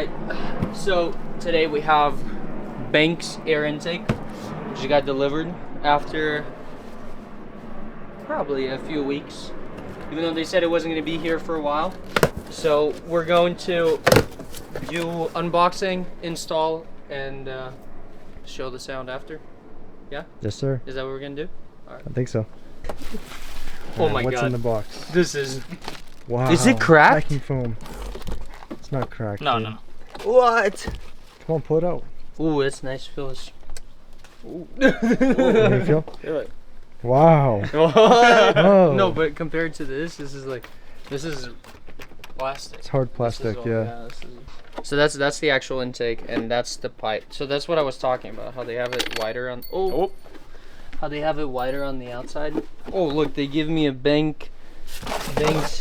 Alright, so today we have Banks air intake, which got delivered after probably a few weeks, even though they said it wasn't going to be here for a while. So we're going to do unboxing, install, and show the sound after. Yeah? Yes, sir. Is that what we're going to do? All right. I think so. Oh my god. What's in the box? This is... Wow. Is it cracked? Packing foam. It's not cracked. No, dude. no. What? Come on, pull it out. Ooh, that's nice, Phyllis. Ooh. Let me feel. Feel it. Wow. Oh. No, but compared to this is like, this is plastic. It's hard plastic, yeah. So that's the actual intake, and that's the pipe. So that's what I was talking about, how they have it wider on. How they have it wider on the outside. Oh, look, they give me a Banks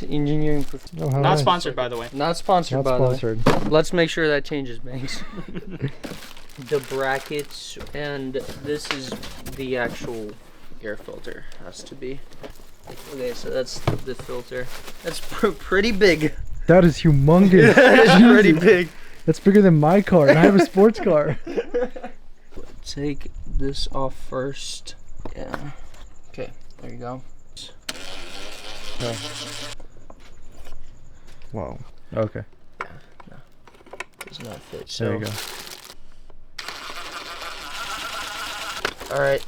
engineering. Oh, how Not nice. sponsored, by the way. Not sponsored, Not by sponsored. the way. Let's make sure that changes, Banks. The brackets, and this is the actual air filter. Has to be. Okay, so that's the filter. That's pretty big. That is humongous. That's pretty big. That's bigger than my car, and I have a sports car. Take this off first. Yeah. Okay, there you go. Okay. Wow. Okay. Yeah, no. Does not fit. So. There you go. Alright.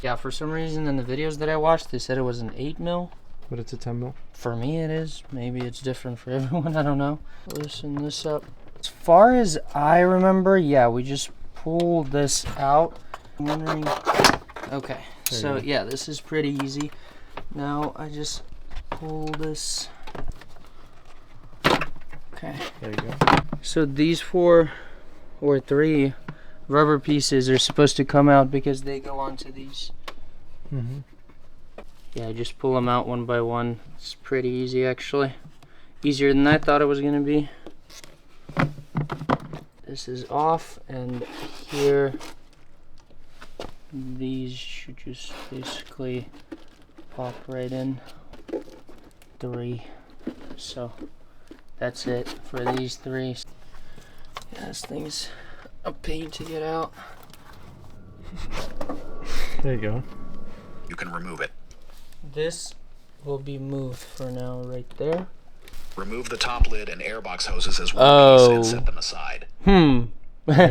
Yeah, for some reason in the videos that I watched, they said it was an 8 mil. But it's a 10 mil. For me it is. Maybe it's different for everyone, I don't know. Loosen this up. As far as I remember, yeah, we just pulled this out. I'm wondering... Okay, so yeah, this is pretty easy. Now I just pull this. Okay. There you go. So these 4 or 3 rubber pieces are supposed to come out because they go onto these. Mm-hmm. Yeah, just pull them out one by one. It's pretty easy, actually. Easier than I thought it was gonna be. This is off, and here these should just basically pop right in. 3. So that's it for these 3. Yeah, this thing's a pain to get out. There you go. You can remove it. This will be moved for now right there. Remove the top lid and airbox hoses as one piece and set them aside.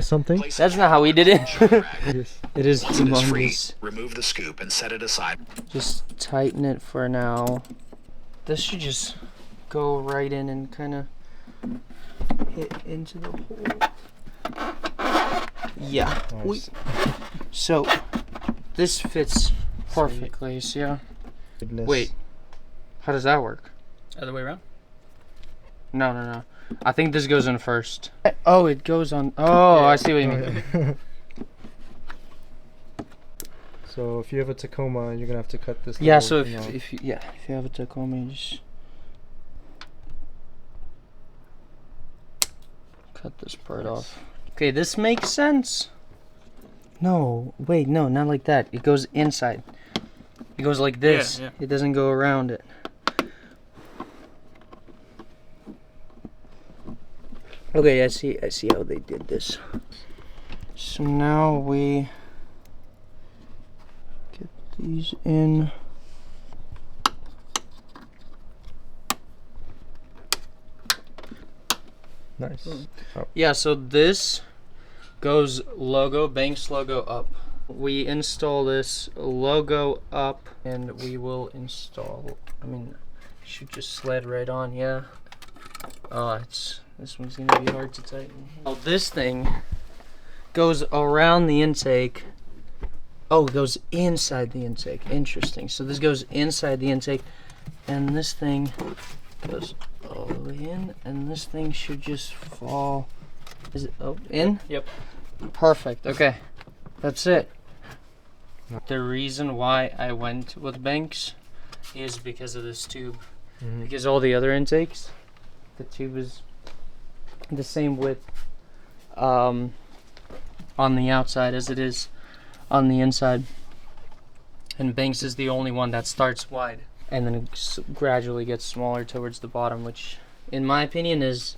Something? Place That's a not how we did it. It is. It is Once it is free, humongous. remove the scoop and set it aside. Just tighten it for now. This should just go right in and kind of hit into the hole. Yeah. Nice. So this fits perfectly. So yeah. Goodness. Wait. How does that work? Other way around? No. I think this goes in first. Oh, it goes on. Oh, I see what you mean. So if you have a Tacoma, you're gonna have to cut this. Yeah. little So thing off. if you have a Tacoma, you just cut this part off. Okay, this makes sense. No, wait, no, not like that. It goes inside. It goes like this. Yeah. It doesn't go around it. Okay, I see how they did this. So now we get these in. Nice. Oh. Yeah, so this goes Banks logo up. We install this logo up, and we will install, it should just slide right on, yeah. Oh, this one's gonna be hard to tighten. Oh, this thing goes around the intake. Oh, it goes inside the intake. Interesting. So this goes inside the intake, and this thing goes all the way in, and this thing should just fall. Is it in? Yep. Perfect. Okay, that's it. The reason why I went with Banks is because of this tube. Because all the other intakes, the tube is the same width on the outside as it is on the inside, and Banks is the only one that starts wide and then gradually gets smaller towards the bottom, which in my opinion is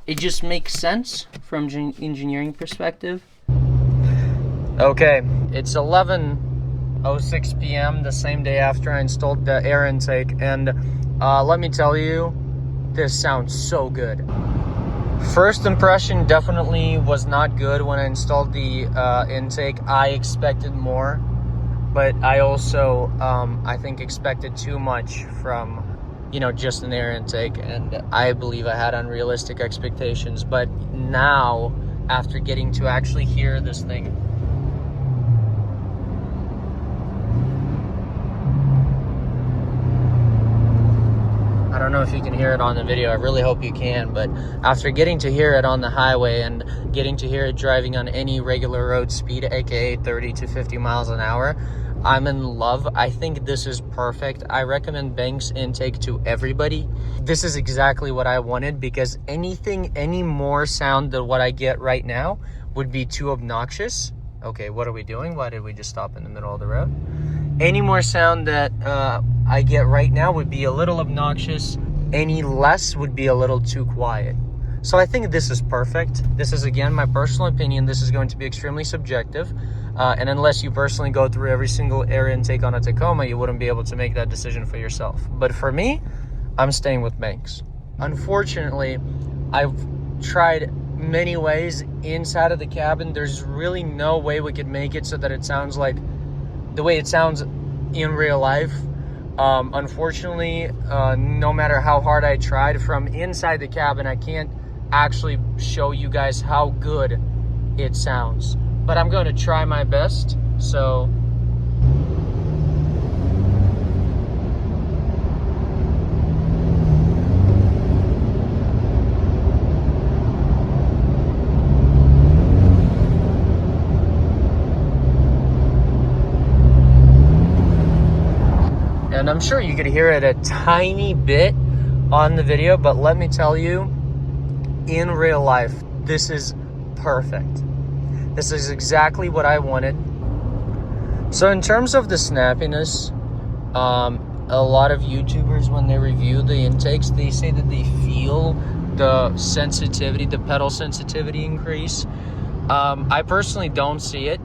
it just makes sense from engineering perspective. Okay, it's 11:06 p.m. the same day after I installed the air intake, and let me tell you, this sounds so good. First impression definitely was not good when I installed the intake. I expected more, but I also I think expected too much from, you know, just an air intake, and I believe I had unrealistic expectations. But now, after getting to actually hear this thing, I don't know if you can hear it on the video, I really hope you can, but after getting to hear it on the highway and getting to hear it driving on any regular road speed, aka 30 to 50 miles an hour, I'm in love. I think this is perfect. I recommend Banks intake to everybody. This is exactly what I wanted, because any more sound than what I get right now would be too obnoxious. Okay, what are we doing? Why did we just stop in the middle of the road? Any more sound that I get right now would be a little obnoxious. Any less would be a little too quiet. So I think this is perfect. This is, again, my personal opinion. This is going to be extremely subjective. And unless you personally go through every single air intake on a Tacoma, you wouldn't be able to make that decision for yourself. But for me, I'm staying with Banks. Unfortunately, I've tried many ways inside of the cabin. There's really no way we could make it so that it sounds like the way it sounds in real life. Unfortunately, no matter how hard I tried from inside the cabin, I can't actually show you guys how good it sounds. But I'm going to try my best, so... And I'm sure you could hear it a tiny bit on the video, but let me tell you, in real life, this is perfect. This is exactly what I wanted. So in terms of the snappiness, a lot of YouTubers, when they review the intakes, they say that they feel the sensitivity, the pedal sensitivity increase. I personally don't see it.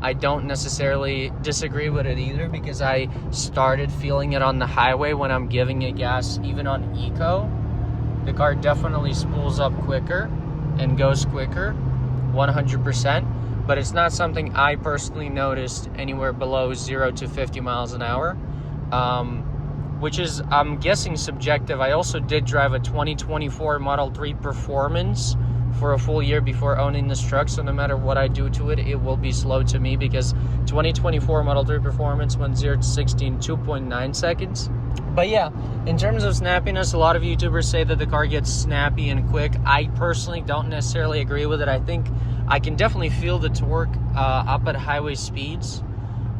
I don't necessarily disagree with it either, because I started feeling it on the highway when I'm giving it gas, even on eco. The car definitely spools up quicker and goes quicker, 100%, but it's not something I personally noticed anywhere below 0 to 50 miles an hour, which is, I'm guessing, subjective. I also did drive a 2024 Model 3 Performance for a full year before owning this truck, so no matter what I do to it, it will be slow to me, because 2024 Model 3 Performance went 0 to 60 in 2.9 seconds. But yeah, in terms of snappiness, a lot of YouTubers say that the car gets snappy and quick. I personally don't necessarily agree with it. I think I can definitely feel the torque up at highway speeds,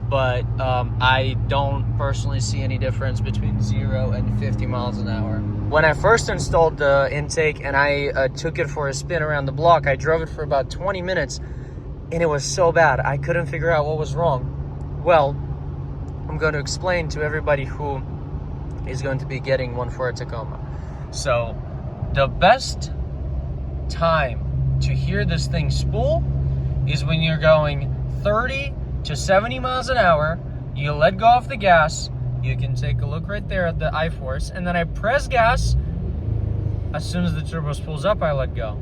but I don't personally see any difference between 0 and 50 miles an hour. When I first installed the intake and I took it for a spin around the block, I drove it for about 20 minutes, and it was so bad. I couldn't figure out what was wrong. Well, I'm going to explain to everybody who is going to be getting one for a Tacoma. So, the best time to hear this thing spool is when you're going 30 to 70 miles an hour, you let go off the gas, you can take a look right there at the I-force, and then I press gas. As soon as the turbo spools up, I let go.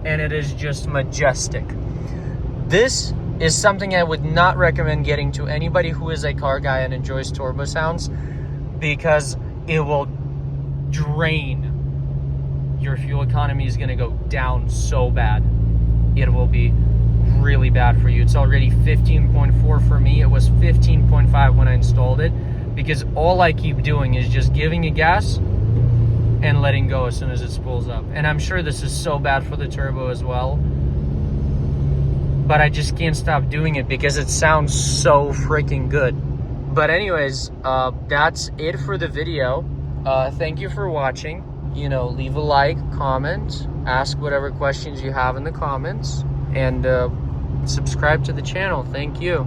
And it is just majestic. This is something I would not recommend getting to anybody who is a car guy and enjoys turbo sounds, because it will drain. Your fuel economy is going to go down so bad. It will be really bad for you. It's already 15.4 for me. It was 15.5 when I installed it, because all I keep doing is just giving it gas and letting go as soon as it spools up. And I'm sure this is so bad for the turbo as well, but I just can't stop doing it because it sounds so freaking good. But anyways, that's it for the video. Thank you for watching. You know, leave a like, comment, ask whatever questions you have in the comments, and subscribe to the channel. Thank you.